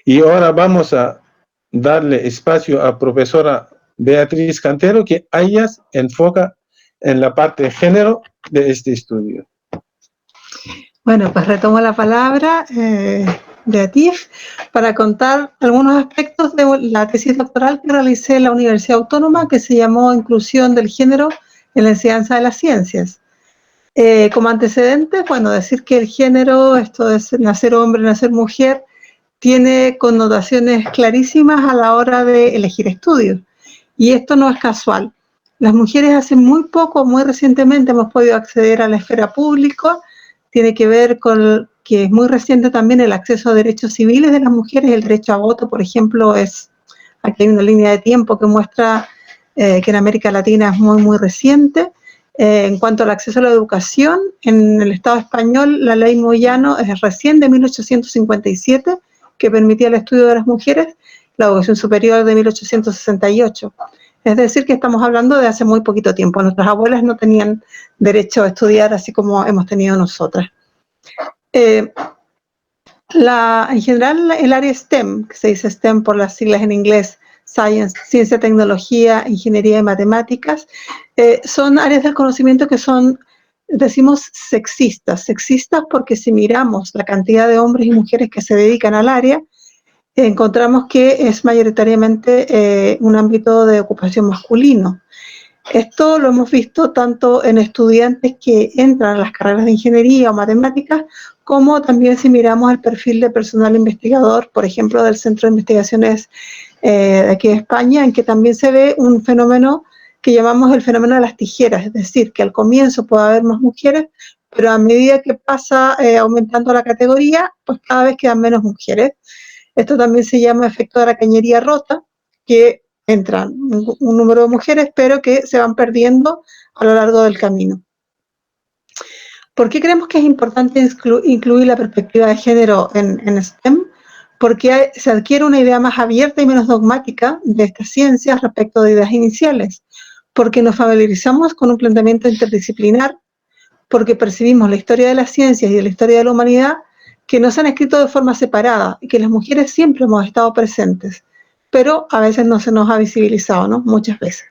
Y ahora vamos a darle espacio a profesora Beatriz Cantero, que ella enfoca en la parte de género de este estudio. Bueno, pues retomo la palabra, Beatriz, para contar algunos aspectos de la tesis doctoral que realicé en la Universidad Autónoma, que se llamó Inclusión del Género en la Enseñanza de las Ciencias. Como antecedentes, bueno, decir que el género, esto de nacer hombre, nacer mujer, tiene connotaciones clarísimas a la hora de elegir estudios. Y esto no es casual. Las mujeres hace muy poco, muy recientemente, hemos podido acceder a la esfera pública. Tiene que ver con que es muy reciente también el acceso a derechos civiles de las mujeres. El derecho a voto, por ejemplo, aquí hay una línea de tiempo que muestra que en América Latina es muy, muy reciente. En cuanto al acceso a la educación, en el Estado español la ley Moyano es recién de 1857, que permitía el estudio de las mujeres, la educación superior de 1868. Es decir, que estamos hablando de hace muy poquito tiempo. Nuestras abuelas no tenían derecho a estudiar así como hemos tenido nosotras. En general, el área STEM, que se dice STEM por las siglas en inglés, Science, Ciencia, Tecnología, Ingeniería y Matemáticas, son áreas del conocimiento que son, decimos, sexistas. Sexistas porque si miramos la cantidad de hombres y mujeres que se dedican al área, encontramos que es mayoritariamente un ámbito de ocupación masculino. Esto lo hemos visto tanto en estudiantes que entran a las carreras de ingeniería o matemáticas, como también si miramos el perfil de personal investigador, por ejemplo, del Centro de Investigaciones de aquí de España, en que también se ve un fenómeno que llamamos el fenómeno de las tijeras, es decir, que al comienzo puede haber más mujeres, pero a medida que pasa aumentando la categoría, pues cada vez quedan menos mujeres. Esto también se llama efecto de la cañería rota, que entran un número de mujeres, pero que se van perdiendo a lo largo del camino. ¿Por qué creemos que es importante incluir la perspectiva de género en STEM? Porque se adquiere una idea más abierta y menos dogmática de estas ciencias respecto de ideas iniciales, porque nos familiarizamos con un planteamiento interdisciplinar, porque percibimos la historia de las ciencias y de la historia de la humanidad que no se han escrito de forma separada y que las mujeres siempre hemos estado presentes, pero a veces no se nos ha visibilizado, ¿no? Muchas veces.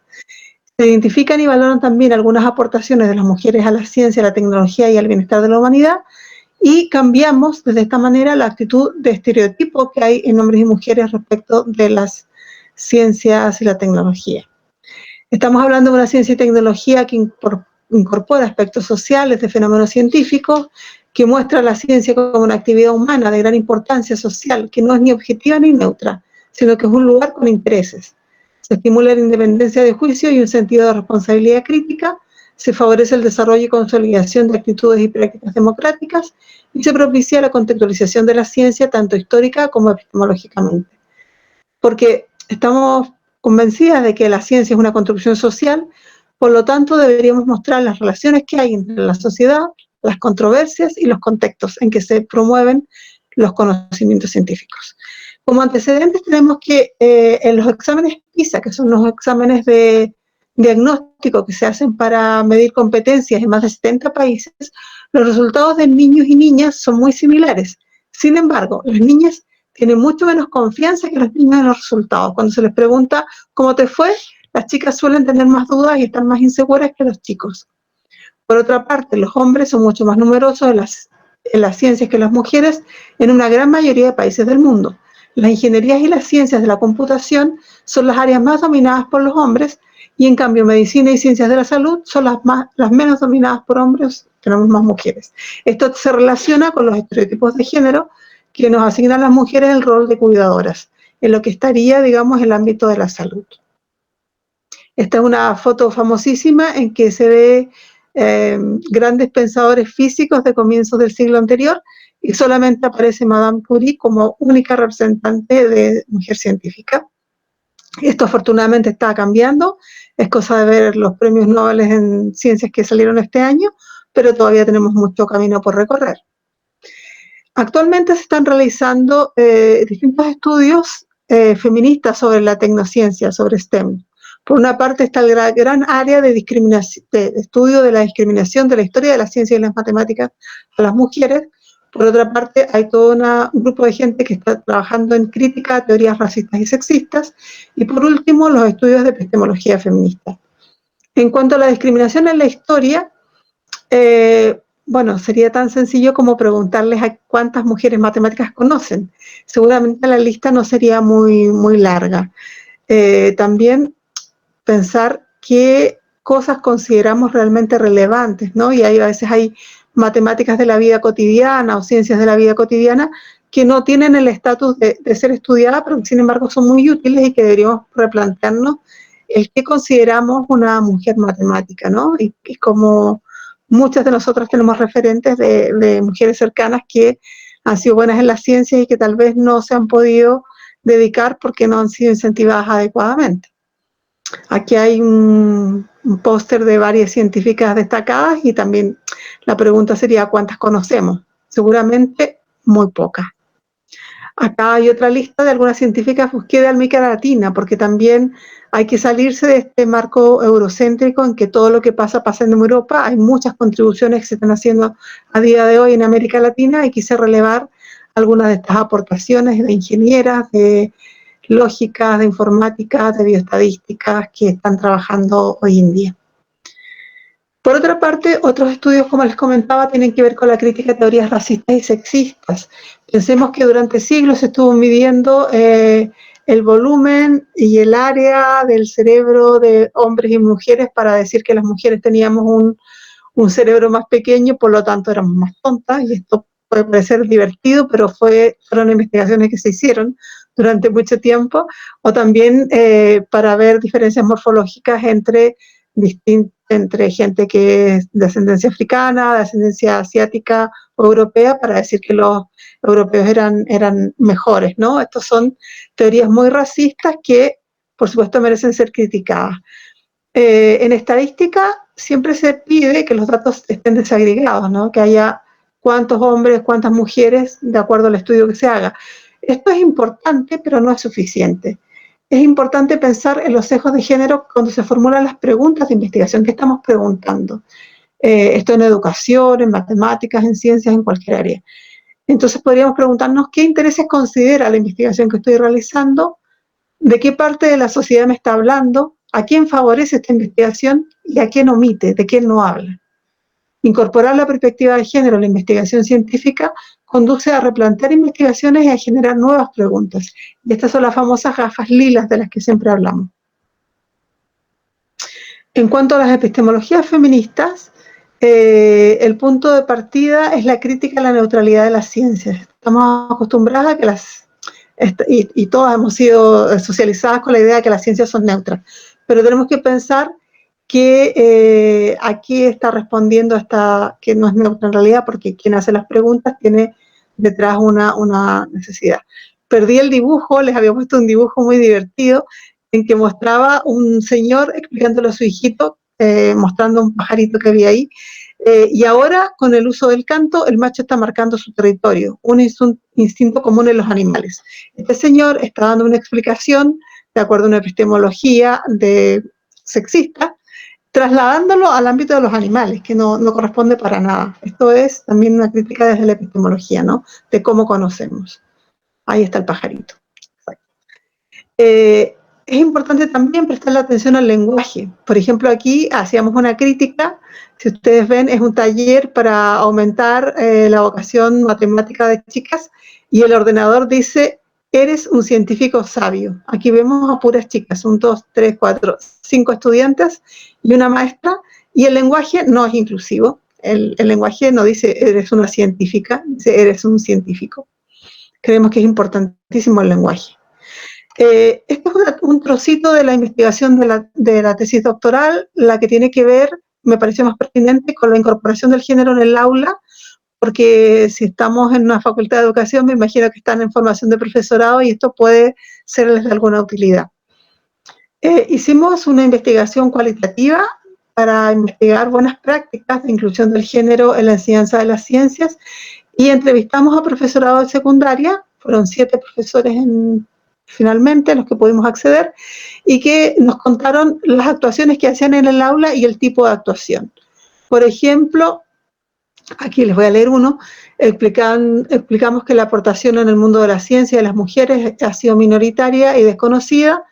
Se identifican y valoran también algunas aportaciones de las mujeres a la ciencia, a la tecnología y al bienestar de la humanidad, y cambiamos desde esta manera la actitud de estereotipo que hay en hombres y mujeres respecto de las ciencias y la tecnología. Estamos hablando de una ciencia y tecnología que incorpora aspectos sociales de fenómenos científicos, que muestra la ciencia como una actividad humana de gran importancia social, que no es ni objetiva ni neutra, sino que es un lugar con intereses. Se estimula la independencia de juicio y un sentido de responsabilidad crítica, se favorece el desarrollo y consolidación de actitudes y prácticas democráticas y se propicia la contextualización de la ciencia tanto histórica como epistemológicamente. Porque estamos convencidas de que la ciencia es una construcción social, por lo tanto deberíamos mostrar las relaciones que hay entre la sociedad, las controversias y los contextos en que se promueven los conocimientos científicos. Como antecedentes tenemos que en los exámenes PISA, que son los exámenes de diagnóstico que se hacen para medir competencias en más de 70 países, los resultados de niños y niñas son muy similares. Sin embargo, las niñas tienen mucho menos confianza que los niños en los resultados. Cuando se les pregunta cómo te fue, las chicas suelen tener más dudas y estar más inseguras que los chicos. Por otra parte, los hombres son mucho más numerosos en las ciencias que las mujeres en una gran mayoría de países del mundo. Las ingenierías y las ciencias de la computación son las áreas más dominadas por los hombres y en cambio medicina y ciencias de la salud son las menos dominadas por hombres, tenemos más mujeres. Esto se relaciona con los estereotipos de género que nos asignan las mujeres el rol de cuidadoras, en lo que estaría, digamos, el ámbito de la salud. Esta es una foto famosísima en que se ve grandes pensadores físicos de comienzos del siglo anterior y solamente aparece Madame Curie como única representante de mujer científica. Esto afortunadamente está cambiando, es cosa de ver los premios Nobel en ciencias que salieron este año, pero todavía tenemos mucho camino por recorrer. Actualmente se están realizando distintos estudios feministas sobre la tecnociencia, sobre STEM. Por una parte está el gran área de estudio de la discriminación de la historia de la ciencia y las matemáticas a las mujeres, Por otra parte, hay todo un grupo de gente que está trabajando en crítica a teorías racistas y sexistas. Y por último, los estudios de epistemología feminista. En cuanto a la discriminación en la historia, bueno, sería tan sencillo como preguntarles a cuántas mujeres matemáticas conocen. Seguramente la lista no sería muy larga. También pensar qué cosas consideramos realmente relevantes, ¿no? Y a veces hay matemáticas de la vida cotidiana o ciencias de la vida cotidiana que no tienen el estatus de ser estudiadas, pero que sin embargo son muy útiles y que deberíamos replantearnos el qué consideramos una mujer matemática, ¿no? Y como muchas de nosotras tenemos referentes de mujeres cercanas que han sido buenas en las ciencias y que tal vez no se han podido dedicar porque no han sido incentivadas adecuadamente. Aquí hay un póster de varias científicas destacadas y también la pregunta sería ¿cuántas conocemos? Seguramente muy pocas. Acá hay otra lista de algunas científicas, busqué de América Latina, porque también hay que salirse de este marco eurocéntrico en que todo lo que pasa en Europa. Hay muchas contribuciones que se están haciendo a día de hoy en América Latina y quise relevar algunas de estas aportaciones de ingenieras, de lógicas, de informática, de bioestadísticas que están trabajando hoy en día. Por otra parte, otros estudios, como les comentaba, tienen que ver con la crítica de teorías racistas y sexistas. Pensemos que durante siglos se estuvo midiendo el volumen y el área del cerebro de hombres y mujeres para decir que las mujeres teníamos un cerebro más pequeño, por lo tanto éramos más tontas, y esto puede parecer divertido, pero fueron investigaciones que se hicieron durante mucho tiempo, o también para ver diferencias morfológicas entre gente que es de ascendencia africana, de ascendencia asiática o europea, para decir que los europeos eran mejores, ¿no? Estas son teorías muy racistas que, por supuesto, merecen ser criticadas. En estadística siempre se pide que los datos estén desagregados, ¿no? Que haya cuántos hombres, cuántas mujeres, de acuerdo al estudio que se haga. Esto es importante, pero no es suficiente. Es importante pensar en los sesgos de género cuando se formulan las preguntas de investigación que estamos preguntando. Esto en educación, en matemáticas, en ciencias, en cualquier área. Entonces podríamos preguntarnos qué intereses considera la investigación que estoy realizando, de qué parte de la sociedad me está hablando, a quién favorece esta investigación y a quién omite, de quién no habla. Incorporar la perspectiva de género en la investigación científica conduce a replantear investigaciones y a generar nuevas preguntas. Y estas son las famosas gafas lilas de las que siempre hablamos. En cuanto a las epistemologías feministas, el punto de partida es la crítica a la neutralidad de las ciencias. Estamos acostumbradas a que y todas hemos sido socializadas con la idea de que las ciencias son neutras, pero tenemos que pensar que aquí está respondiendo que no es neutra en realidad, porque quien hace las preguntas tiene detrás una necesidad. Perdí el dibujo, les había puesto un dibujo muy divertido en que mostraba un señor explicándole a su hijito, mostrando un pajarito que había ahí, y ahora con el uso del canto el macho está marcando su territorio, un instinto común en los animales. Este señor está dando una explicación de acuerdo a una epistemología sexista, trasladándolo al ámbito de los animales, que no corresponde para nada. Esto es también una crítica desde la epistemología, ¿no? De cómo conocemos. Ahí está el pajarito. Es importante también prestarle atención al lenguaje. Por ejemplo, aquí hacíamos una crítica, si ustedes ven, es un taller para aumentar la vocación matemática de chicas, y el ordenador dice, eres un científico sabio. Aquí vemos a puras chicas, 1, 2, 3, 4, 5 estudiantes y una maestra, y el lenguaje no es inclusivo. El lenguaje no dice, eres una científica, dice, eres un científico. Creemos que es importantísimo el lenguaje. Este es un trocito de la investigación de la tesis doctoral, la que tiene que ver, me pareció más pertinente, con la incorporación del género en el aula, porque si estamos en una facultad de educación, me imagino que están en formación de profesorado y esto puede serles de alguna utilidad. Hicimos una investigación cualitativa para investigar buenas prácticas de inclusión del género en la enseñanza de las ciencias y entrevistamos a profesorado de secundaria, fueron 7 profesores finalmente los que pudimos acceder, y que nos contaron las actuaciones que hacían en el aula y el tipo de actuación. Por ejemplo, Aquí les voy a leer uno. Explicamos que la aportación en el mundo de la ciencia de las mujeres ha sido minoritaria y desconocida,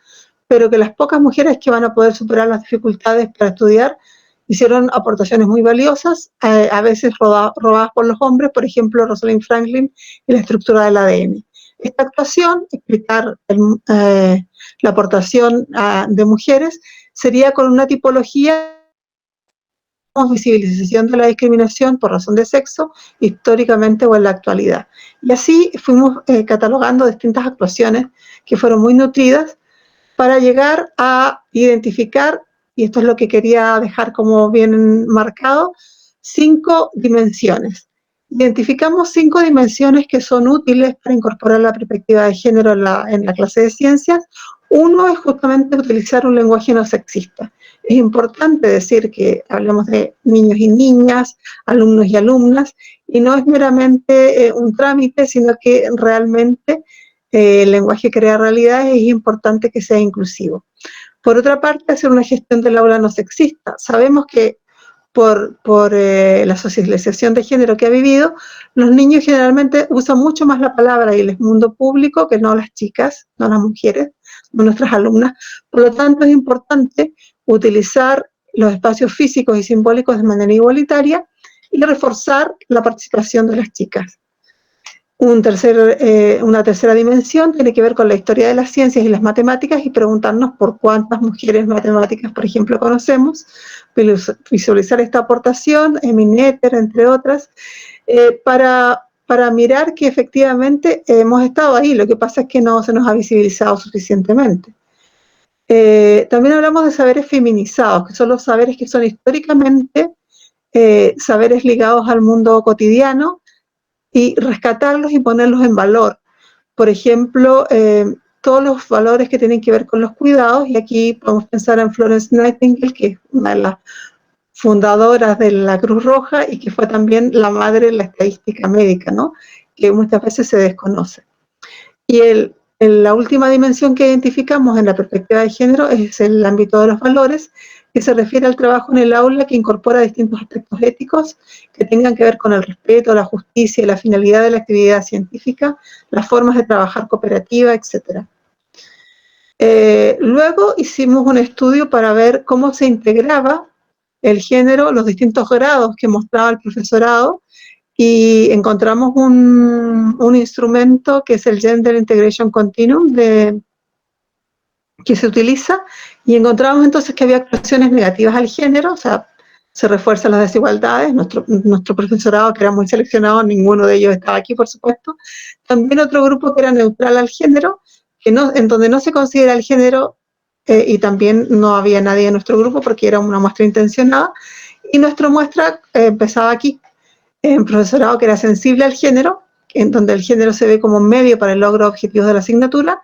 pero que las pocas mujeres que van a poder superar las dificultades para estudiar hicieron aportaciones muy valiosas, a veces robadas por los hombres, por ejemplo, Rosalind Franklin y la estructura del ADN. Esta actuación, explicar la aportación de mujeres, sería con una tipología visibilización de la discriminación por razón de sexo, históricamente o en la actualidad. Y así fuimos catalogando distintas actuaciones que fueron muy nutridas para llegar a identificar, y esto es lo que quería dejar como bien marcado, 5 dimensiones. Identificamos 5 dimensiones que son útiles para incorporar la perspectiva de género en la clase de ciencias. Uno es justamente utilizar un lenguaje no sexista. Es importante decir que hablamos de niños y niñas, alumnos y alumnas, y no es meramente un trámite, sino que realmente el lenguaje crea realidades y es importante que sea inclusivo. Por otra parte, hacer una gestión del aula no sexista. Sabemos que por la socialización de género que ha vivido, los niños generalmente usan mucho más la palabra y el mundo público que no las chicas, no las mujeres, no nuestras alumnas. Por lo tanto, es importante utilizar los espacios físicos y simbólicos de manera igualitaria y reforzar la participación de las chicas. Una tercera dimensión tiene que ver con la historia de las ciencias y las matemáticas y preguntarnos por cuántas mujeres matemáticas, por ejemplo, conocemos, visualizar esta aportación, Emineter, entre otras, para mirar que efectivamente hemos estado ahí, lo que pasa es que no se nos ha visibilizado suficientemente. También hablamos de saberes feminizados, que son los saberes que son históricamente saberes ligados al mundo cotidiano, y rescatarlos y ponerlos en valor. Por ejemplo, todos los valores que tienen que ver con los cuidados, y aquí podemos pensar en Florence Nightingale, que es una de las fundadoras de la Cruz Roja y que fue también la madre de la estadística médica, ¿no? Que muchas veces se desconoce. Y la última dimensión que identificamos en la perspectiva de género es el ámbito de los valores, que se refiere al trabajo en el aula que incorpora distintos aspectos éticos que tengan que ver con el respeto, la justicia y la finalidad de la actividad científica, las formas de trabajar cooperativa, etc. Luego hicimos un estudio para ver cómo se integraba el género, los distintos grados que mostraba el profesorado, y encontramos un instrumento que es el Gender Integration Continuum que se utiliza, y encontramos entonces que había actuaciones negativas al género, o sea, se refuerzan las desigualdades. Nuestro profesorado, que era muy seleccionado, ninguno de ellos estaba aquí, por supuesto. También otro grupo que era neutral al género, en donde no se considera el género, y también no había nadie en nuestro grupo porque era una muestra intencionada, y nuestra muestra empezaba aquí, en profesorado que era sensible al género, en donde el género se ve como un medio para el logro de objetivos de la asignatura,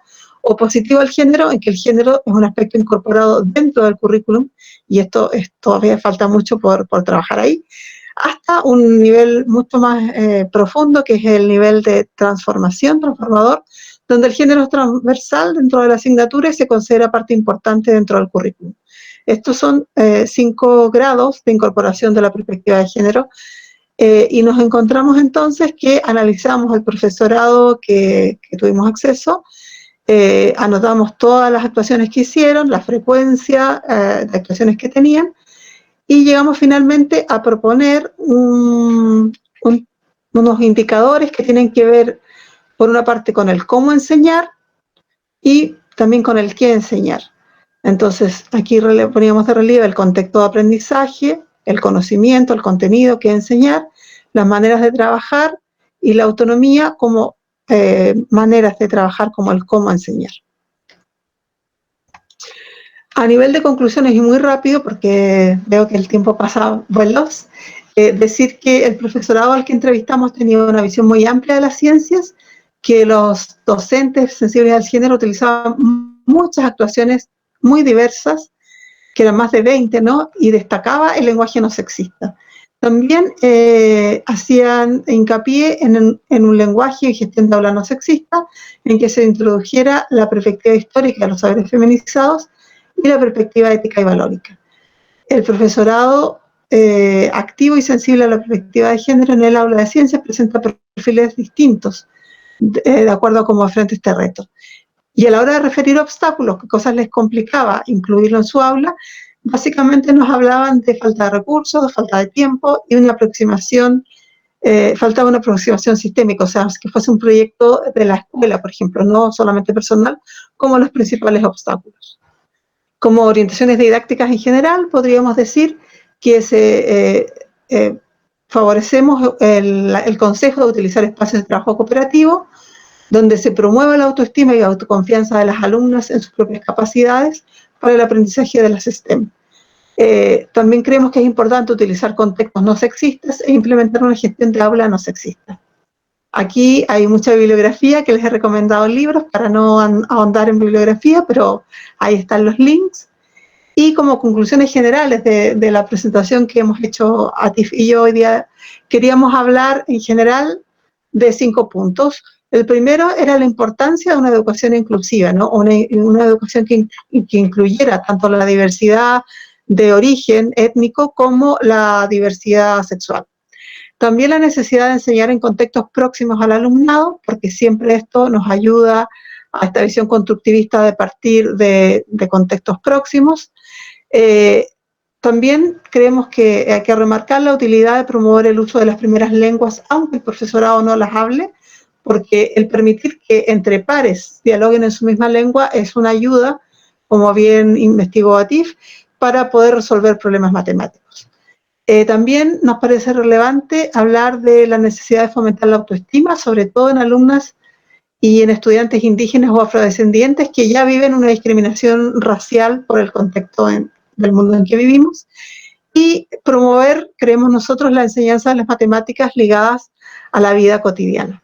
o positivo al género, en que el género es un aspecto incorporado dentro del currículum, y esto todavía falta mucho por trabajar ahí, hasta un nivel mucho más profundo, que es el nivel de transformador, donde el género es transversal dentro de la asignatura y se considera parte importante dentro del currículum. Estos son 5 grados de incorporación de la perspectiva de género, y nos encontramos entonces que analizamos el profesorado que tuvimos acceso, anotamos todas las actuaciones que hicieron, la frecuencia de actuaciones que tenían, y llegamos finalmente a proponer unos indicadores que tienen que ver, por una parte, con el cómo enseñar y también con el qué enseñar. Entonces, aquí poníamos de relieve el contexto de aprendizaje, el conocimiento, el contenido, qué enseñar, las maneras de trabajar y la autonomía como maneras de trabajar, como el cómo enseñar. A nivel de conclusiones, y muy rápido porque veo que el tiempo pasa veloz, decir que el profesorado al que entrevistamos tenía una visión muy amplia de las ciencias, que los docentes sensibles al género utilizaban muchas actuaciones muy diversas, que eran más de 20, ¿no? Y destacaba el lenguaje no sexista. También hacían hincapié en un lenguaje y gestión de aula no sexista, en que se introdujera la perspectiva histórica de los saberes feminizados y la perspectiva ética y valórica. El profesorado activo y sensible a la perspectiva de género en el aula de ciencias presenta perfiles distintos de acuerdo a cómo enfrenta este reto. Y a la hora de referir obstáculos, qué cosas les complicaba incluirlo en su aula, básicamente nos hablaban de falta de recursos, de falta de tiempo y una aproximación, faltaba una aproximación sistémica, o sea, que fuese un proyecto de la escuela, por ejemplo, no solamente personal, como los principales obstáculos. Como orientaciones didácticas en general, podríamos decir que favorecemos el consejo de utilizar espacios de trabajo cooperativo, donde se promueva la autoestima y autoconfianza de las alumnas en sus propias capacidades para el aprendizaje de las STEM. También creemos que es importante utilizar contextos no sexistas e implementar una gestión de aula no sexista. Aquí hay mucha bibliografía que les he recomendado libros para no ahondar en bibliografía, pero ahí están los links. Y como conclusiones generales de la presentación que hemos hecho Atif y yo hoy día, queríamos hablar en general de 5 puntos. El primero era la importancia de una educación inclusiva, ¿no? Una educación que incluyera tanto la diversidad de origen étnico como la diversidad sexual. También la necesidad de enseñar en contextos próximos al alumnado, porque siempre esto nos ayuda a esta visión constructivista de partir de contextos próximos. También creemos que hay que remarcar la utilidad de promover el uso de las primeras lenguas, aunque el profesorado no las hable, porque el permitir que entre pares dialoguen en su misma lengua es una ayuda, como bien investigó Atif, para poder resolver problemas matemáticos. También nos parece relevante hablar de la necesidad de fomentar la autoestima, sobre todo en alumnas y en estudiantes indígenas o afrodescendientes que ya viven una discriminación racial por el contexto del mundo en que vivimos, y promover, creemos nosotros, la enseñanza de las matemáticas ligadas a la vida cotidiana.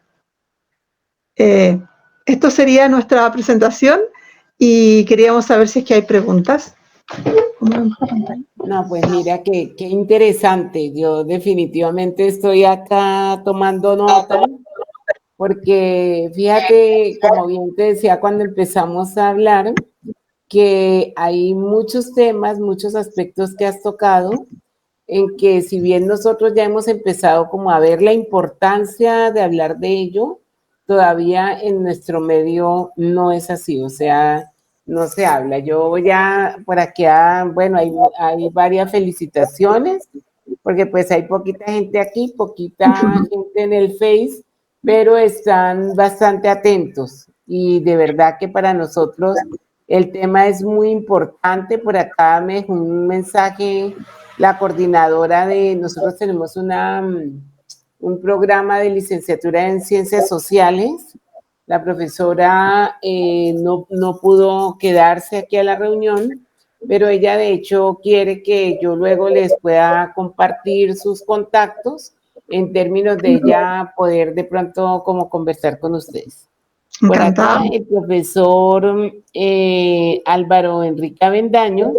Esto sería nuestra presentación y queríamos saber si es que hay preguntas. No, pues mira, qué interesante. Yo definitivamente estoy acá tomando nota, porque fíjate, como bien te decía cuando empezamos a hablar, que hay muchos temas, muchos aspectos que has tocado, en que si bien nosotros ya hemos empezado como a ver la importancia de hablar de ello, todavía en nuestro medio no es así, o sea, no se habla. Yo ya por aquí, bueno, hay varias felicitaciones, porque pues hay poquita gente aquí, poquita gente en el Face, pero están bastante atentos y de verdad que para nosotros el tema es muy importante. Por acá me dejó un mensaje la coordinadora de, nosotros tenemos un programa de licenciatura en Ciencias Sociales. La profesora no pudo quedarse aquí a la reunión, pero ella de hecho quiere que yo luego les pueda compartir sus contactos en términos de ella poder de pronto como conversar con ustedes. Por acá el profesor Álvaro Enrique Avendaño,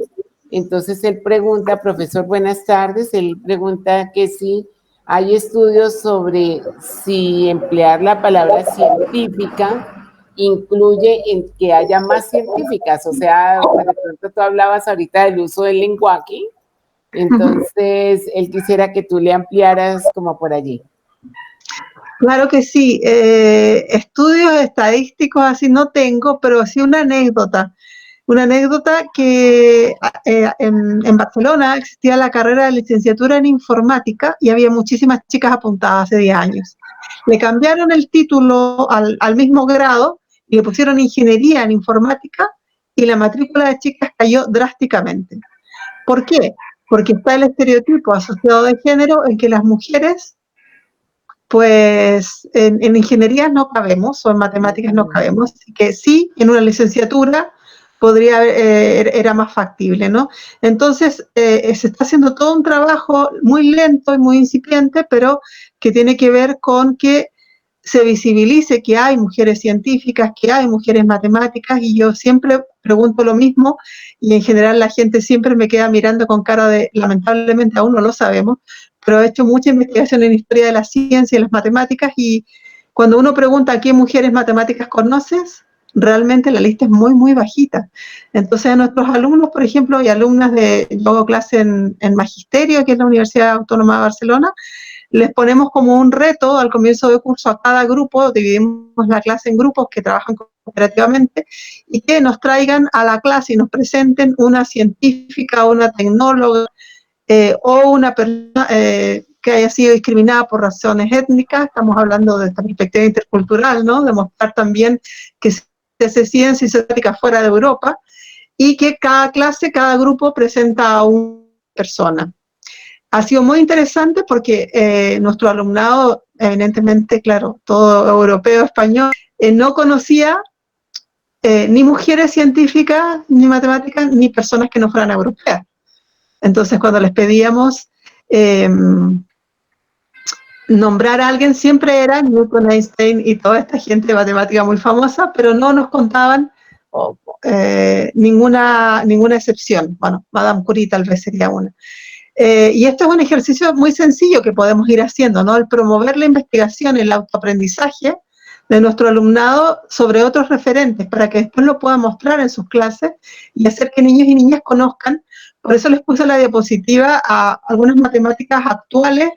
entonces él pregunta, profesor, buenas tardes, él pregunta que si hay estudios sobre si emplear la palabra científica incluye en que haya más científicas, o sea, pues de pronto tú hablabas ahorita del uso del lenguaje, entonces él quisiera que tú le ampliaras como por allí. Claro que sí, estudios estadísticos así no tengo, pero sí una anécdota que en Barcelona existía la carrera de licenciatura en informática y había muchísimas chicas apuntadas hace 10 años. Le cambiaron el título al mismo grado y le pusieron ingeniería en informática y la matrícula de chicas cayó drásticamente. ¿Por qué? Porque está el estereotipo asociado de género en que las mujeres, pues en ingeniería no cabemos o en matemáticas no cabemos, así que sí, en una licenciatura era más factible, ¿no? Entonces, se está haciendo todo un trabajo muy lento y muy incipiente, pero que tiene que ver con que se visibilice que hay mujeres científicas, que hay mujeres matemáticas, y yo siempre pregunto lo mismo, y en general la gente siempre me queda mirando con cara de, lamentablemente aún no lo sabemos, pero he hecho mucha investigación en historia de la ciencia y las matemáticas, y cuando uno pregunta ¿qué mujeres matemáticas conoces?, realmente la lista es muy, muy bajita. Entonces a nuestros alumnos, por ejemplo, y alumnas yo hago clase en Magisterio, que es la Universidad Autónoma de Barcelona, les ponemos como un reto al comienzo del curso a cada grupo, dividimos la clase en grupos que trabajan cooperativamente y que nos traigan a la clase y nos presenten una científica, una tecnóloga o una persona que haya sido discriminada por razones étnicas. Estamos hablando de esta perspectiva intercultural, ¿no? De mostrar también que se hace ciencia y se practica fuera de Europa y que cada clase, cada grupo presenta a una persona. Ha sido muy interesante porque nuestro alumnado, evidentemente, claro, todo europeo, español, no conocía ni mujeres científicas, ni matemáticas, ni personas que no fueran europeas. Entonces, cuando les pedíamos nombrar a alguien, siempre era Newton, Einstein y toda esta gente de matemática muy famosa, pero no nos contaban ninguna excepción. Bueno, Madame Curie tal vez sería una. Y esto es un ejercicio muy sencillo que podemos ir haciendo, ¿no? El promover la investigación, el autoaprendizaje de nuestro alumnado sobre otros referentes para que después lo puedan mostrar en sus clases y hacer que niños y niñas conozcan. Por eso les puse la diapositiva a algunas matemáticas actuales,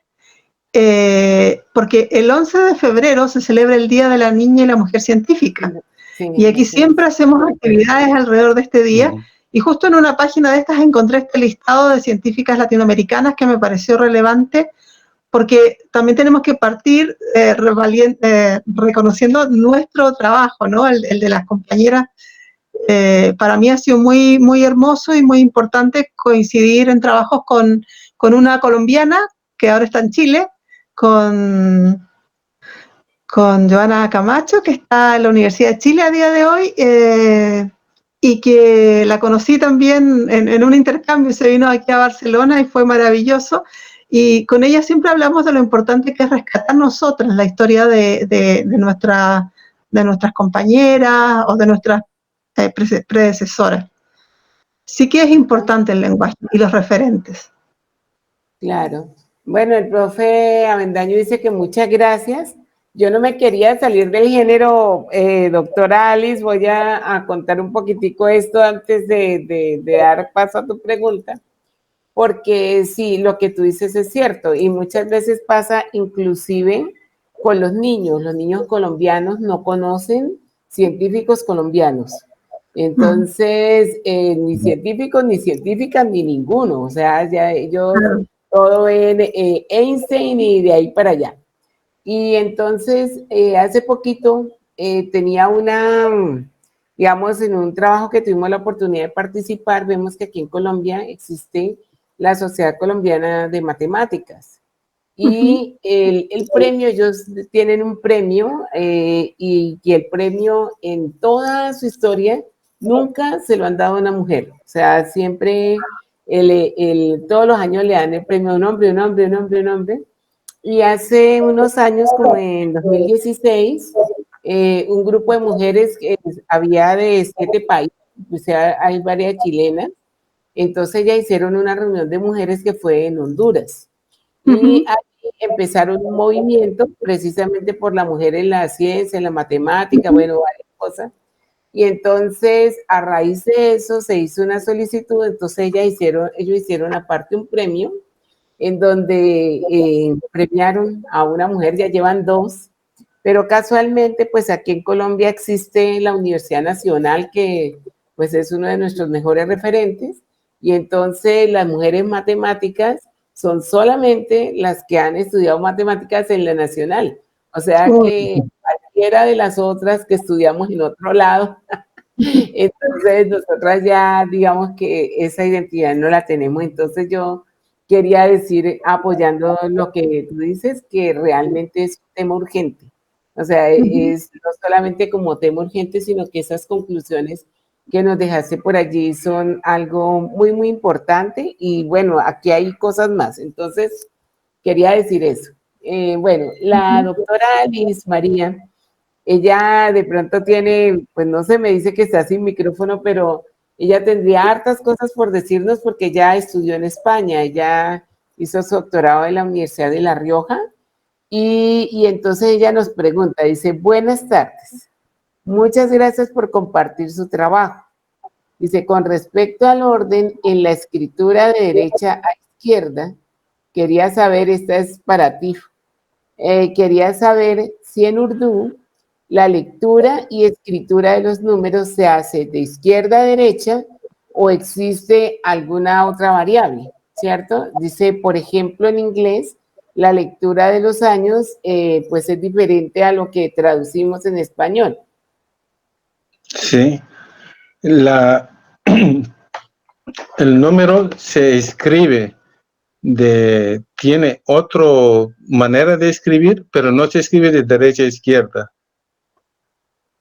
porque el 11 de febrero se celebra el Día de la Niña y la Mujer Científica. Sí, y aquí siempre hacemos actividades alrededor de este día. Y justo en una página de estas encontré este listado de científicas latinoamericanas que me pareció relevante, porque también tenemos que partir reconociendo nuestro trabajo, ¿no? El de las compañeras. Para mí ha sido muy, muy hermoso y muy importante coincidir en trabajos con una colombiana que ahora está en Chile, con Joana Camacho, que está en la Universidad de Chile a día de hoy, y que la conocí también en un intercambio, se vino aquí a Barcelona y fue maravilloso. Y con ella siempre hablamos de lo importante que es rescatar nosotras la historia de nuestras compañeras o de nuestras predecesoras. Sí que es importante el lenguaje y los referentes. Claro. Bueno, el profe Avendaño dice que muchas gracias. Yo no me quería salir del género, doctora Alice, voy a contar un poquitico esto antes de dar paso a tu pregunta, porque sí, lo que tú dices es cierto, y muchas veces pasa inclusive con los niños colombianos no conocen científicos colombianos, entonces ni científicos, ni científicas, ni ninguno, o sea, ya ellos todo en Einstein y de ahí para allá. Y entonces, hace poquito tenía digamos, en un trabajo que tuvimos la oportunidad de participar, vemos que aquí en Colombia existe la Sociedad Colombiana de Matemáticas. Y el premio, ellos tienen un premio y el premio en toda su historia nunca se lo han dado a una mujer. O sea, siempre, todos los años le dan el premio a un hombre, un hombre, un hombre, un hombre. Y hace unos años, como en 2016, un grupo de mujeres que había de 7 países, o sea, hay varias chilenas, entonces ya hicieron una reunión de mujeres que fue en Honduras. Y ahí empezaron un movimiento precisamente por la mujer en la ciencia, en la matemática, bueno, varias cosas. Y entonces, a raíz de eso, se hizo una solicitud, entonces ellos hicieron aparte un premio, en donde premiaron a una mujer, ya llevan 2, pero casualmente, pues aquí en Colombia existe la Universidad Nacional, que pues es uno de nuestros mejores referentes, y entonces las mujeres matemáticas son solamente las que han estudiado matemáticas en la Nacional, o sea que cualquiera de las otras que estudiamos en otro lado, entonces nosotras ya digamos que esa identidad no la tenemos, entonces yo quería decir, apoyando lo que tú dices, que realmente es un tema urgente. O sea, es no solamente como tema urgente, sino que esas conclusiones que nos dejaste por allí son algo muy, muy importante. Y bueno, aquí hay cosas más. Entonces, quería decir eso. Bueno, la doctora Liz María, ella de pronto tiene, pues no sé, me dice que está sin micrófono, pero ella tendría hartas cosas por decirnos porque ella estudió en España, ella hizo su doctorado en la Universidad de La Rioja y entonces ella nos pregunta, dice, buenas tardes. Muchas gracias por compartir su trabajo. Dice, con respecto al orden en la escritura de derecha a izquierda, quería saber, esta es para ti, quería saber si en Urdu la lectura y escritura de los números se hace de izquierda a derecha o existe alguna otra variable, ¿cierto? Dice, por ejemplo, en inglés, la lectura de los años pues es diferente a lo que traducimos en español. Sí, el número se escribe tiene otra manera de escribir, pero no se escribe de derecha a izquierda.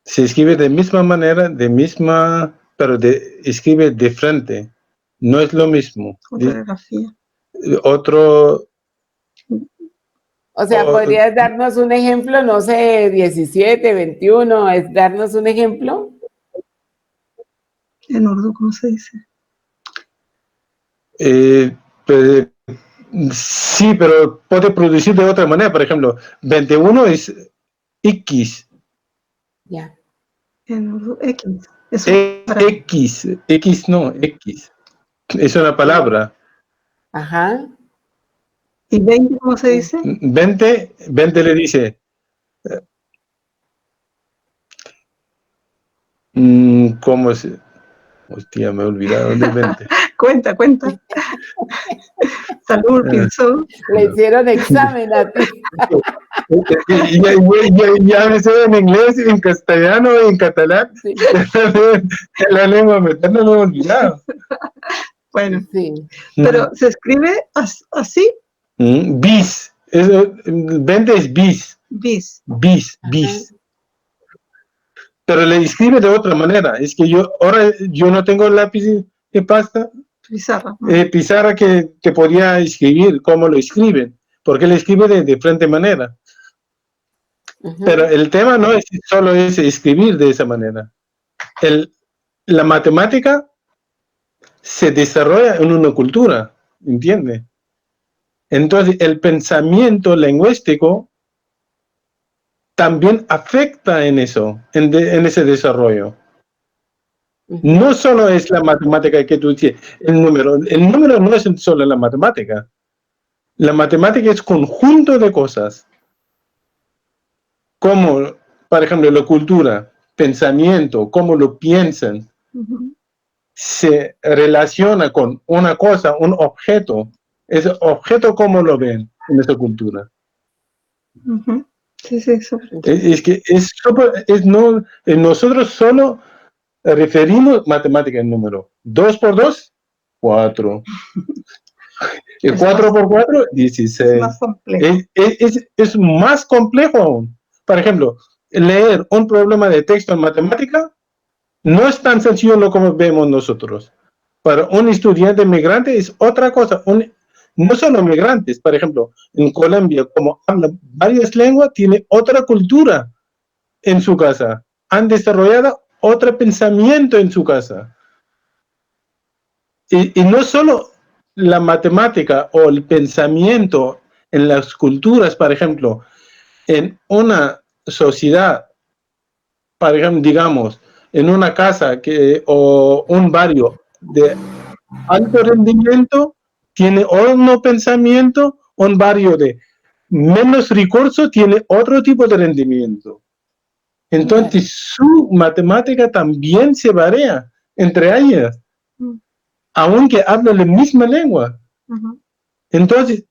Se escribe de misma manera, pero escribe de frente. No es lo mismo. Ortografía. O sea, ¿podrías darnos un ejemplo? No sé, 17, 21, ¿es darnos un ejemplo? En Urdu, ¿cómo se dice? Pues, sí, pero puede producir de otra manera. Por ejemplo, 21 es X. Ya. En Urdu, X. X no, X. Es una palabra. Ajá. ¿Y 20 cómo se dice? 20 le dice. ¿Cómo es? Hostia, me he olvidado del 20. Cuenta. Salud, pinzón. Le hicieron examen a ti. Ya me sé en inglés, en castellano, en catalán. Sí. La lengua materna no me he olvidado. Bueno, Sí. pero se escribe así. Bis. 20 es bis. Bis. Bis. Pero le escribe de otra manera. Es que ahora yo no tengo lápiz de pasta. Pizarra. Pizarra que te podía escribir cómo lo escriben. Porque le escribe de diferente manera. Pero el tema no es solo escribir de esa manera. La matemática se desarrolla en una cultura, ¿entiende? Entonces, el pensamiento lingüístico también afecta en eso, en ese desarrollo. No solo es la matemática que tú dices, el número no es solo la matemática. La matemática es conjunto de cosas, como, por ejemplo, la cultura, pensamiento, cómo lo piensan, se relaciona con una cosa, un objeto. Ese objeto, ¿cómo lo ven en esa cultura? Sí, eso. Es que nosotros solo referimos matemática en número. 2 por 2, 4. Y 4 por 4, 16. Es más complejo. Es más complejo aún. Por ejemplo, leer un problema de texto en matemática no es tan sencillo como vemos nosotros. Para un estudiante migrante es otra cosa. No solo migrantes, por ejemplo, en Colombia, como habla varias lenguas, tiene otra cultura en su casa. Han desarrollado otro pensamiento en su casa. Y no solo la matemática o el pensamiento en las culturas, por ejemplo, en una sociedad, por ejemplo, digamos, en una casa o un barrio de alto rendimiento, tiene otro pensamiento, un barrio de menos recursos tiene otro tipo de rendimiento. Entonces, su matemática también se varía entre ellas, aunque hablan la misma lengua. Entonces,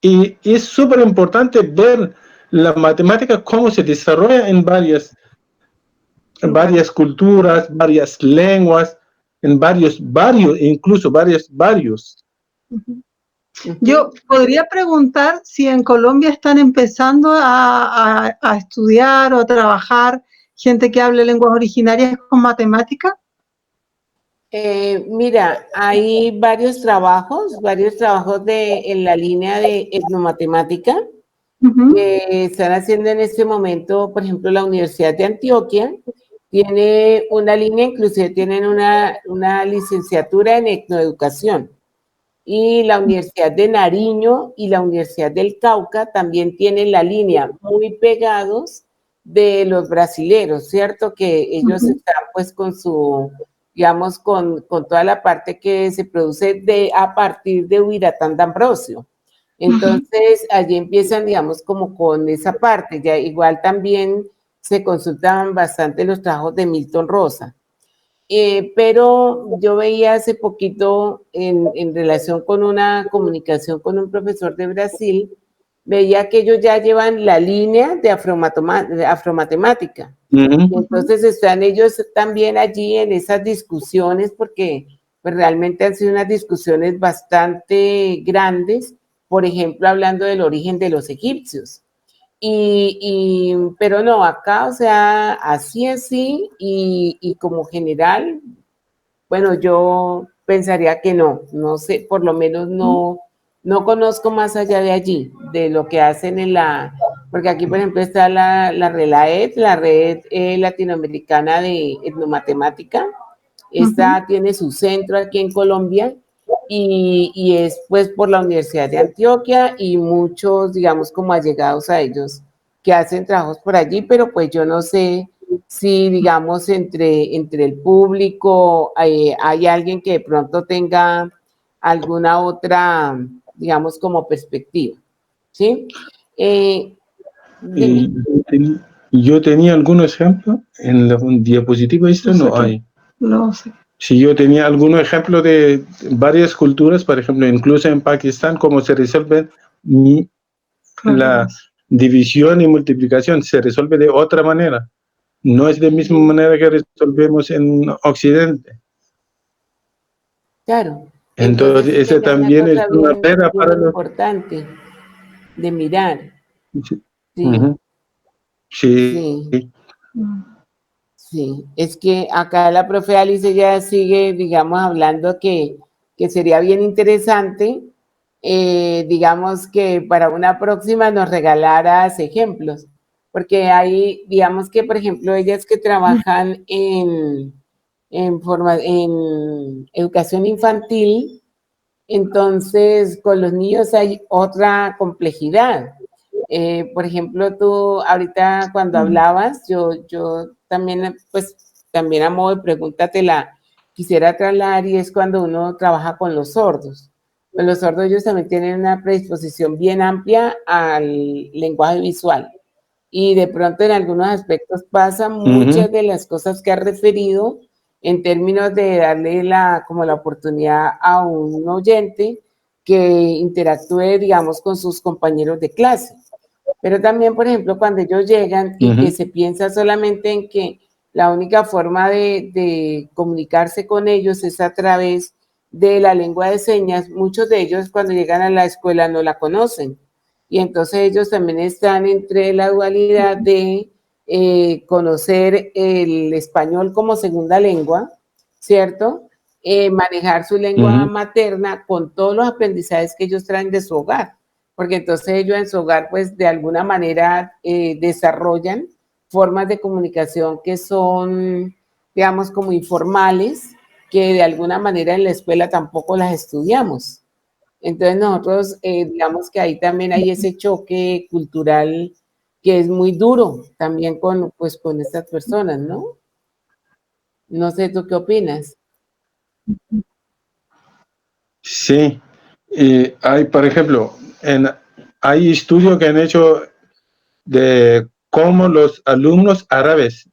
y es súper importante ver la matemática cómo se desarrolla en varias culturas, varias lenguas, en varios, incluso varios. Yo podría preguntar si en Colombia están empezando a estudiar o a trabajar gente que hable lenguas originarias con matemática. Mira, hay varios trabajos en la línea de etnomatemática que están haciendo en este momento. Por ejemplo, la Universidad de Antioquia tiene una línea, inclusive tienen una licenciatura en etnoeducación. Y la Universidad de Nariño y la Universidad del Cauca también tienen la línea, muy pegados de los brasileros, ¿cierto? Que ellos están pues con su, digamos, con toda la parte que se produce a partir de Huiratán de Ambrosio. Entonces, allí empiezan, digamos, como con esa parte. Ya igual también se consultaban bastante los trabajos de Milton Rosa. Pero yo veía hace poquito en relación con una comunicación con un profesor de Brasil, veía que ellos ya llevan la línea de afromatemática. Entonces están ellos también allí en esas discusiones, porque pues, realmente han sido unas discusiones bastante grandes, por ejemplo, hablando del origen de los egipcios. Pero no, acá, o sea, así, y como general, bueno, yo pensaría que no sé, por lo menos no conozco más allá de allí, de lo que hacen porque aquí, por ejemplo, está la RELAED, la Red Latinoamericana de Etnomatemática. Esta tiene su centro aquí en Colombia y es pues por la Universidad de Antioquia y muchos, digamos, como allegados a ellos que hacen trabajos por allí, pero pues yo no sé si, digamos, entre el público hay alguien que de pronto tenga alguna otra, digamos, como perspectiva, ¿sí? Dime. Yo tenía algunos ejemplos en la diapositiva, esto no hay. No sé. Si yo tenía algunos ejemplos de varias culturas, por ejemplo, incluso en Pakistán, cómo se resuelve la división y multiplicación, se resuelve de otra manera. No es de la misma manera que resolvemos en Occidente. Claro. Entonces ese también es una barrera para los... importante de mirar. Sí. Sí. Sí. Sí. Sí, es que acá la profe Alice ya sigue, digamos, hablando que sería bien interesante, digamos, que para una próxima nos regalaras ejemplos, porque hay, digamos que, por ejemplo, ellas que trabajan en educación infantil, entonces con los niños hay otra complejidad. Por ejemplo, tú ahorita cuando hablabas, yo también, pues, también a modo de pregunta te la quisiera trasladar, y es cuando uno trabaja con los sordos. Pues los sordos ellos también tienen una predisposición bien amplia al lenguaje visual. Y de pronto en algunos aspectos pasan muchas de las cosas que has referido en términos de darle como la oportunidad a un oyente que interactúe, digamos, con sus compañeros de clase. Pero también, por ejemplo, cuando ellos llegan y que se piensa solamente en que la única forma de comunicarse con ellos es a través de la lengua de señas, muchos de ellos cuando llegan a la escuela no la conocen. Y entonces ellos también están entre la dualidad de conocer el español como segunda lengua, ¿cierto? Manejar su lengua materna con todos los aprendizajes que ellos traen de su hogar, porque entonces ellos en su hogar, pues de alguna manera desarrollan formas de comunicación que son, digamos, como informales, que de alguna manera en la escuela tampoco las estudiamos. Entonces nosotros, digamos que ahí también hay ese choque cultural que es muy duro también pues, con estas personas, ¿no? No sé, ¿tú qué opinas? Sí, hay, por ejemplo, hay estudios que han hecho de cómo los alumnos árabes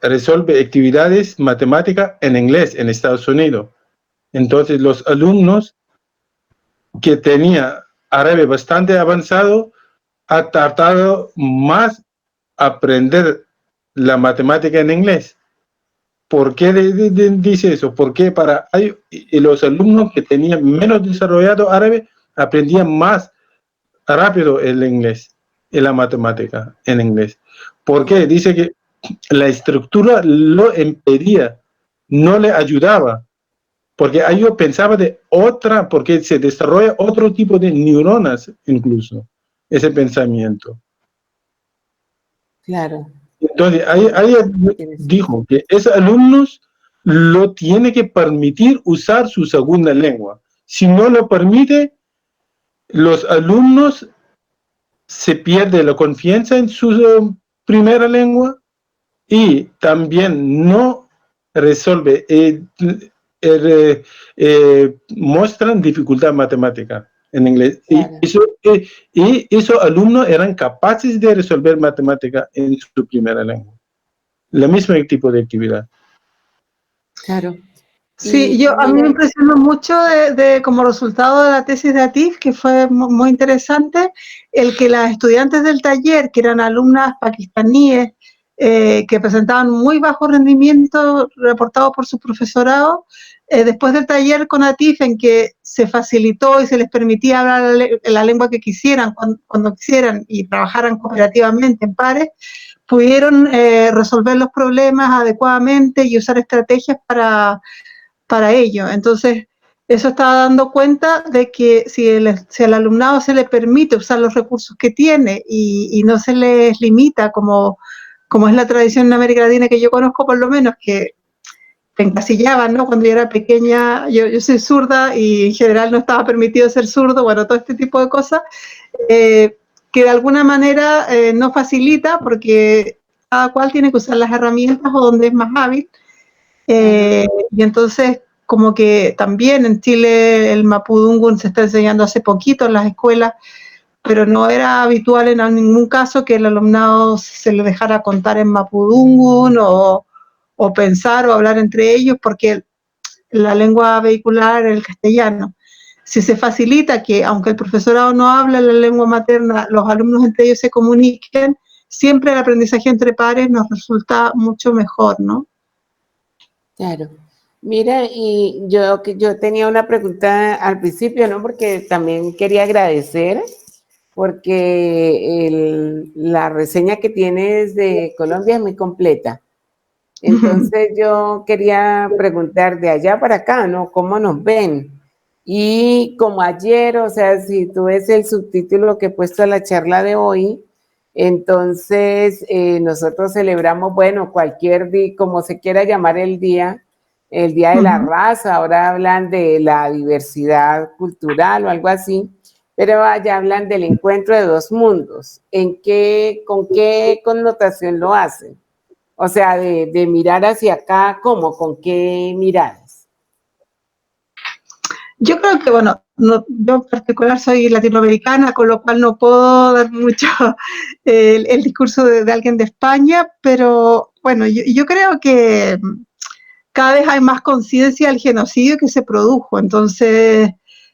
resuelven actividades matemáticas en inglés en Estados Unidos. Entonces, los alumnos que tenían árabe bastante avanzado han tratado más aprender la matemática en inglés. ¿Por qué dice eso? Porque los alumnos que tenían menos desarrollado árabe aprendían más rápido el inglés y la matemática en inglés. ¿Por qué? Dice que la estructura lo impedía, no le ayudaba, porque ellos pensaban de otra, porque se desarrolla otro tipo de neuronas incluso, ese pensamiento. Claro. Entonces, ahí dijo que esos alumnos lo tiene que permitir usar su segunda lengua. Si no lo permite, los alumnos se pierde la confianza en su primera lengua y también no resuelve, muestran dificultad matemática en inglés. Claro. Y esos alumnos eran capaces de resolver matemática en su primera lengua. El mismo tipo de actividad. Claro. Sí, a mí me impresionó mucho como resultado de la tesis de Atif, que fue muy interesante, el que las estudiantes del taller, que eran alumnas pakistaníes, que presentaban muy bajo rendimiento reportado por su profesorado, después del taller con Atif, en que se facilitó y se les permitía hablar la lengua que quisieran, cuando quisieran, y trabajaran cooperativamente en pares, pudieron resolver los problemas adecuadamente y usar estrategias para ello. Entonces, eso está dando cuenta de que si al alumnado se le permite usar los recursos que tiene y no se les limita, como es la tradición en América Latina que yo conozco por lo menos, que te encasillaban, ¿no? Cuando yo era pequeña, yo soy zurda y en general no estaba permitido ser zurdo, bueno, todo este tipo de cosas, que de alguna manera no facilita porque cada cual tiene que usar las herramientas o donde es más hábil. Y entonces, como que también en Chile el mapudungun se está enseñando hace poquito en las escuelas, pero no era habitual en ningún caso que el alumnado se le dejara contar en mapudungun o pensar o hablar entre ellos, porque la lengua vehicular es el castellano. Si se facilita que, aunque el profesorado no habla la lengua materna, los alumnos entre ellos se comuniquen, siempre el aprendizaje entre pares nos resulta mucho mejor, ¿no? Claro. Mira, y yo tenía una pregunta al principio, ¿no? Porque también quería agradecer, porque la reseña que tienes de Colombia es muy completa. Entonces yo quería preguntar de allá para acá, ¿no? ¿Cómo nos ven? Y como ayer, o sea, si tú ves el subtítulo que he puesto a la charla de hoy, entonces nosotros celebramos, bueno, cualquier día, como se quiera llamar el Día de la Raza, ahora hablan de la diversidad cultural o algo así, pero allá hablan del encuentro de dos mundos. ¿Con qué connotación lo hacen? O sea, de mirar hacia acá, ¿cómo? ¿Con qué miradas? Yo creo que, bueno, yo en particular soy latinoamericana, con lo cual no puedo dar mucho el discurso de alguien de España, pero bueno, yo creo que cada vez hay más conciencia del genocidio que se produjo. Entonces,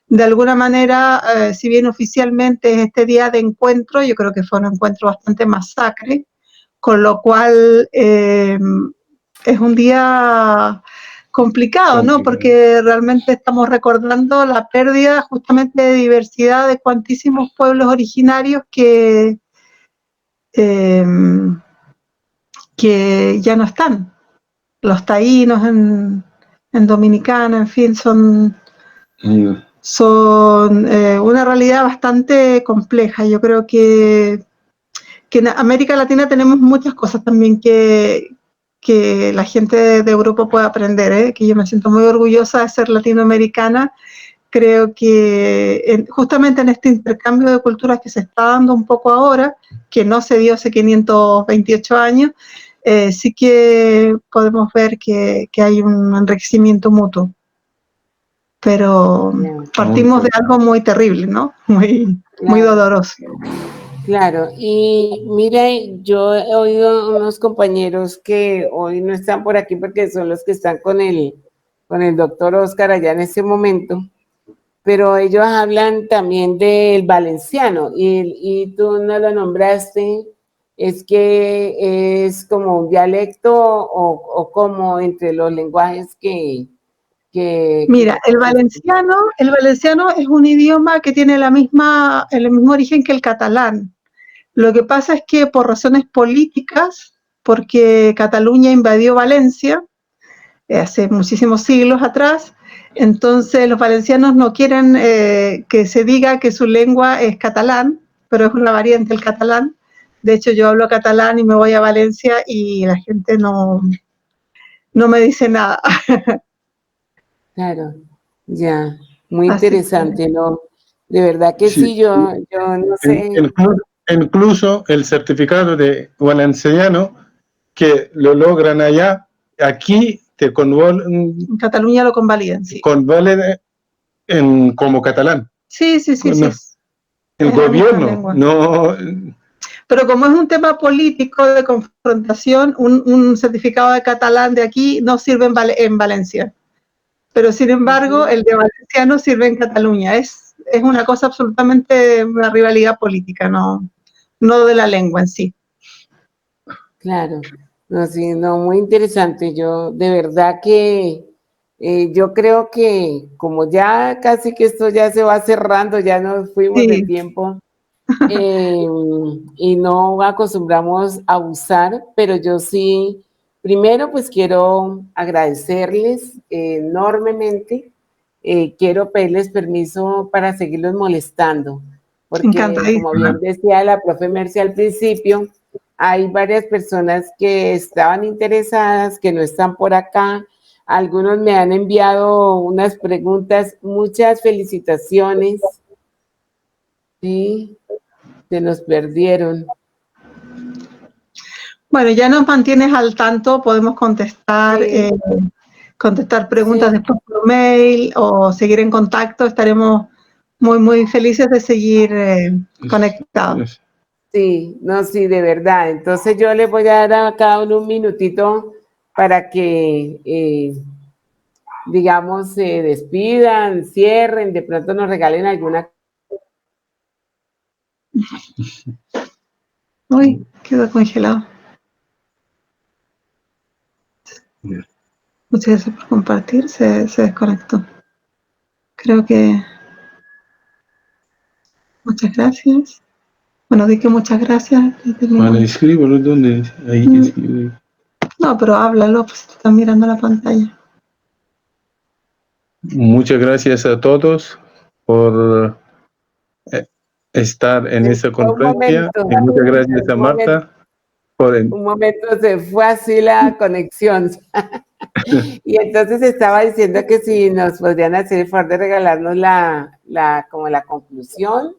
de alguna manera, si bien oficialmente es este día de encuentro, yo creo que fue un encuentro bastante masacre, con lo cual es un día complicado, ¿no? Porque realmente estamos recordando la pérdida justamente de diversidad de cuantísimos pueblos originarios que ya no están. Los taínos en Dominicana, en fin, son una realidad bastante compleja. Yo creo que en América Latina tenemos muchas cosas también que la gente de Europa puede aprender, que yo me siento muy orgullosa de ser latinoamericana. Creo que justamente en este intercambio de culturas que se está dando un poco ahora, que no se dio hace 528 años, sí que podemos ver que hay un enriquecimiento mutuo. Pero partimos de algo muy terrible, ¿no? Muy doloroso. Claro, y mira, yo he oído unos compañeros que hoy no están por aquí porque son los que están con el doctor Oscar allá en este momento, pero ellos hablan también del valenciano y tú no lo nombraste, es que es como un dialecto o como entre los lenguajes que Mira, el valenciano es un idioma que tiene el mismo origen que el catalán. Lo que pasa es que por razones políticas, porque Cataluña invadió Valencia hace muchísimos siglos atrás, entonces los valencianos no quieren que se diga que su lengua es catalán, pero es una variante del catalán. De hecho, yo hablo catalán y me voy a Valencia y la gente no me dice nada. Claro, ya, muy interesante, ¿no? De verdad que sí, yo no sé. incluso el certificado de valenciano que lo logran allá, aquí te En Cataluña lo convalidan, sí. convalida como catalán. Sí, sí, sí, No, sí. el Es la misma gobierno, lengua. no. Pero como es un tema político de confrontación, un certificado de catalán de aquí no sirve en Valencia. Pero sin embargo, el de valenciano sirve en Cataluña. Es una cosa absolutamente una rivalidad política, no de la lengua en sí. Claro, no, sí, no, muy interesante. Yo, de verdad que yo creo que como ya casi que esto ya se va cerrando, ya nos fuimos de Sí. tiempo y no acostumbramos a usar, pero yo sí, primero pues quiero agradecerles enormemente. Quiero pedirles permiso para seguirlos molestando, porque como bien decía la profe Mercy al principio, hay varias personas que estaban interesadas, que no están por acá. Algunos me han enviado unas preguntas, muchas felicitaciones. Sí, se nos perdieron. Bueno, ya nos mantienes al tanto, podemos contestar, Sí. contestar preguntas Sí. después por mail o seguir en contacto. Estaremos muy, muy felices de seguir conectados. Sí, no, sí, de verdad. Entonces yo les voy a dar a cada uno un minutito para que, digamos, se despidan, cierren, de pronto nos regalen alguna. Uy, quedó congelado. Muchas gracias por compartir, se desconectó. Creo que... Muchas gracias. Bueno, di que muchas gracias. Vale, escríbelo, ¿dónde? Ahí escribe. No, pero háblalo, pues tú estás mirando la pantalla. Muchas gracias a todos por estar en esta conferencia. Y muchas gracias a Marta. Un momento se fue así la conexión. Y entonces estaba diciendo que si nos podrían hacer el favor de regalarnos como la conclusión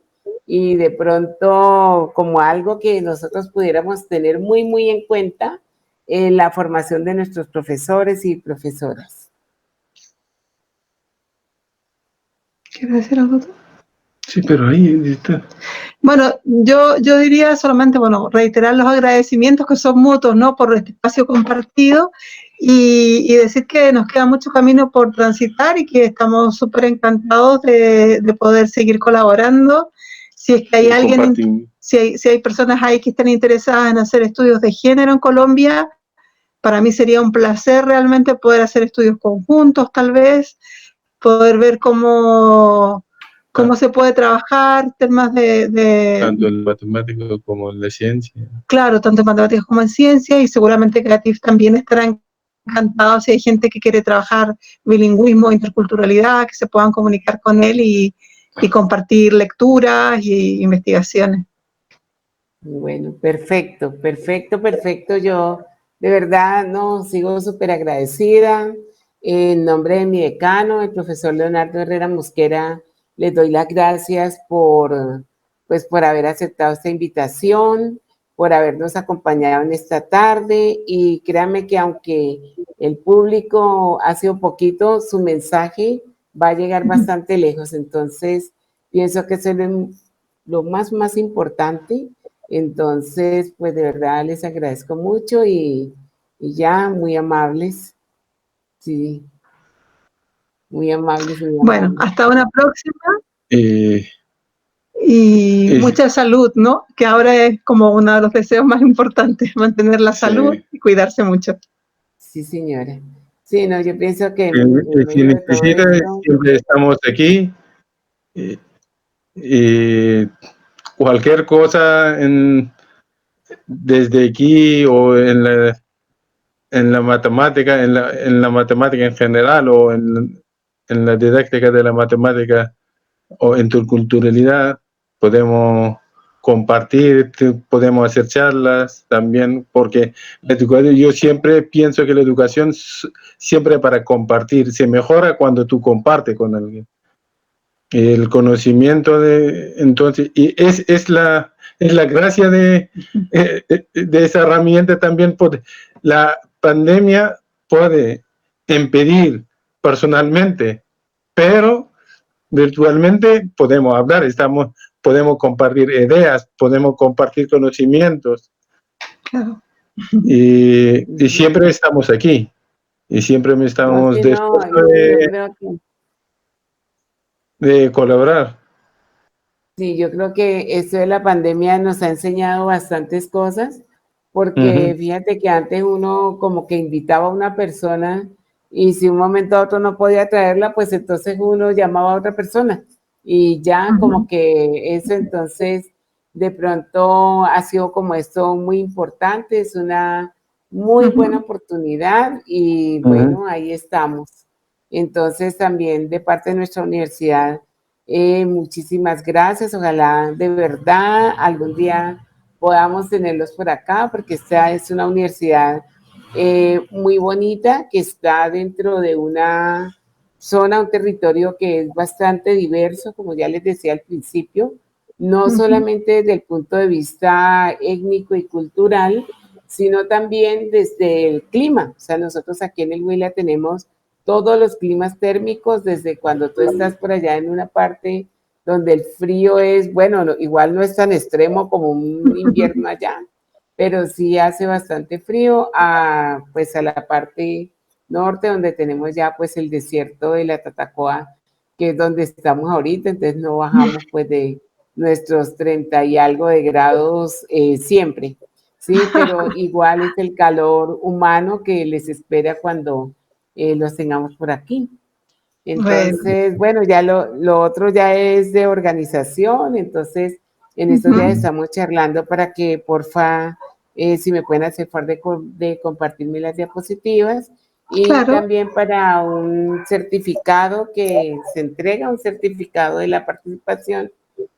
y de pronto como algo que nosotros pudiéramos tener muy, muy en cuenta en la formación de nuestros profesores y profesoras. ¿Quieres decir algo tú? Sí, pero ahí está. Bueno, yo diría solamente, bueno, reiterar los agradecimientos que son mutuos, ¿no? Por este espacio compartido y decir que nos queda mucho camino por transitar y que estamos súper encantados de poder seguir colaborando. Si es que hay alguien, si hay personas ahí que estén interesadas en hacer estudios de género en Colombia, para mí sería un placer realmente poder hacer estudios conjuntos, tal vez, poder ver cómo se puede trabajar, temas tanto en matemáticas como en la ciencia. Claro, tanto en matemáticas como en ciencia, y seguramente Creative también estará encantado si hay gente que quiere trabajar bilingüismo, interculturalidad, que se puedan comunicar con él y compartir lecturas y investigaciones. Bueno, perfecto, perfecto, perfecto. Yo de verdad no sigo súper agradecida. En nombre de mi decano, el profesor Leonardo Herrera Mosquera, les doy las gracias por haber aceptado esta invitación, por habernos acompañado en esta tarde y créanme que aunque el público ha sido poquito, su mensaje va a llegar bastante lejos. Entonces, pienso que eso es lo más importante. Entonces, pues de verdad les agradezco mucho y ya, muy amables. Sí, muy amables. Muy amables. Bueno, hasta una próxima. Y mucha salud, ¿no? Que ahora es como uno de los deseos más importantes, mantener la salud y cuidarse mucho. Sí, señora. Sí, no, yo pienso que... Si necesita, siempre estamos aquí. Cualquier cosa desde aquí o en la matemática, en la matemática en general o en la didáctica de la matemática o interculturalidad, podemos compartir, podemos hacer charlas también, porque la educación, yo siempre pienso que la educación siempre para compartir, se mejora cuando tú compartes con alguien. El conocimiento entonces, y es es la gracia de esa herramienta también. La pandemia puede impedir personalmente, pero virtualmente podemos hablar, podemos compartir ideas, podemos compartir conocimientos. Claro. Y siempre estamos aquí. Y siempre estamos yo dispuestos creo que de colaborar. sí, yo creo que esto de la pandemia nos ha enseñado bastantes cosas, porque fíjate que antes uno como que invitaba a una persona y si un momento a otro no podía traerla, pues entonces uno llamaba a otra persona y ya como que eso entonces de pronto ha sido como esto muy importante, es una muy buena oportunidad y bueno, ahí estamos. Entonces también de parte de nuestra universidad, muchísimas gracias. Ojalá de verdad algún día podamos tenerlos por acá, porque esta es una universidad muy bonita que está dentro de una zona, un territorio que es bastante diverso, como ya les decía al principio, no solamente desde el punto de vista étnico y cultural, sino también desde el clima. O sea, nosotros aquí en el Huila tenemos todos los climas térmicos, desde cuando tú estás por allá en una parte donde el frío es, bueno, igual no es tan extremo como un invierno allá, pero sí hace bastante frío, pues a la parte norte, donde tenemos ya pues el desierto de la Tatacoa, que es donde estamos ahorita, entonces no bajamos pues de nuestros 30 y algo de grados siempre, ¿sí? Pero igual es el calor humano que les espera cuando los tengamos por aquí. Entonces, bueno, ya lo otro ya es de organización, entonces en estos días estamos charlando para que porfa, si me pueden hacer favor de compartirme las diapositivas y también para un certificado que se entrega, un certificado de la participación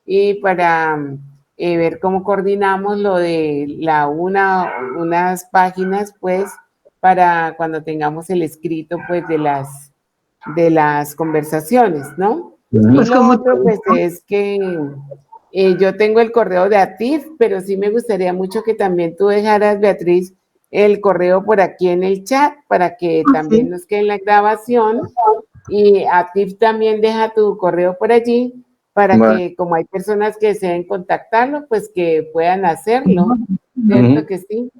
y para ver cómo coordinamos lo de unas páginas, pues, para cuando tengamos el escrito, pues, de las conversaciones, ¿no? Y lo otro, pues, es que yo tengo el correo de ATIF, pero sí me gustaría mucho que también tú dejaras, Beatriz, el correo por aquí en el chat para que también nos quede en la grabación. Y ATIF también deja tu correo por allí para que, como hay personas que deseen contactarlo, pues que puedan hacerlo. ¿Cierto que sí?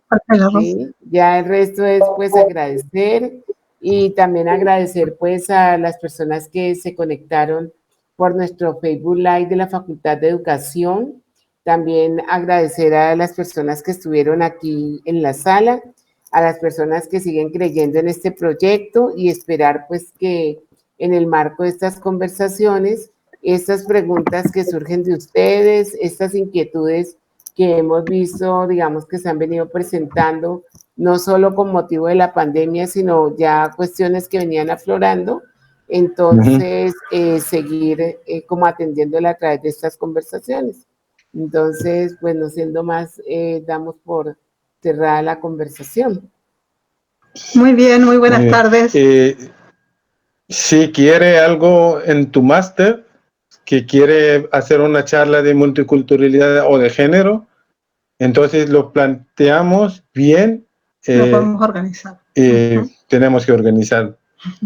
Sí, ya el resto es pues agradecer y también agradecer pues a las personas que se conectaron por nuestro Facebook Live de la Facultad de Educación. También agradecer a las personas que estuvieron aquí en la sala, a las personas que siguen creyendo en este proyecto y esperar pues que en el marco de estas conversaciones, estas preguntas que surgen de ustedes, estas inquietudes que hemos visto, digamos, que se han venido presentando, no solo con motivo de la pandemia, sino ya cuestiones que venían aflorando. Entonces, seguir como atendiéndola a través de estas conversaciones. Entonces, pues no siendo más, damos por cerrada la conversación. Muy bien, muy buenas tardes. Si quiere algo en tu máster, que quiere hacer una charla de multiculturalidad o de género, entonces lo planteamos bien. Lo podemos organizar. Tenemos que organizar.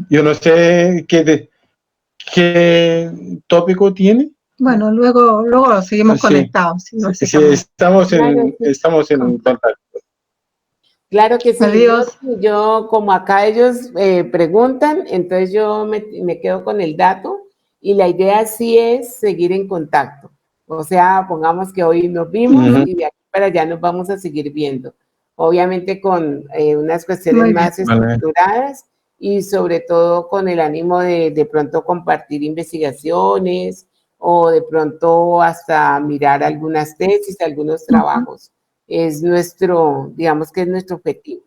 Yo no sé qué tópico tiene. Bueno, luego seguimos conectados. Sí, estamos en contacto. Claro que sí. Adiós. Yo como acá ellos preguntan, entonces yo me quedo con el dato y la idea sí es seguir en contacto. O sea, pongamos que hoy nos vimos y de aquí para allá nos vamos a seguir viendo. Obviamente con unas cuestiones más estructuradas y sobre todo con el ánimo de pronto compartir investigaciones o de pronto hasta mirar algunas tesis, algunos trabajos. Es nuestro, digamos que es nuestro objetivo.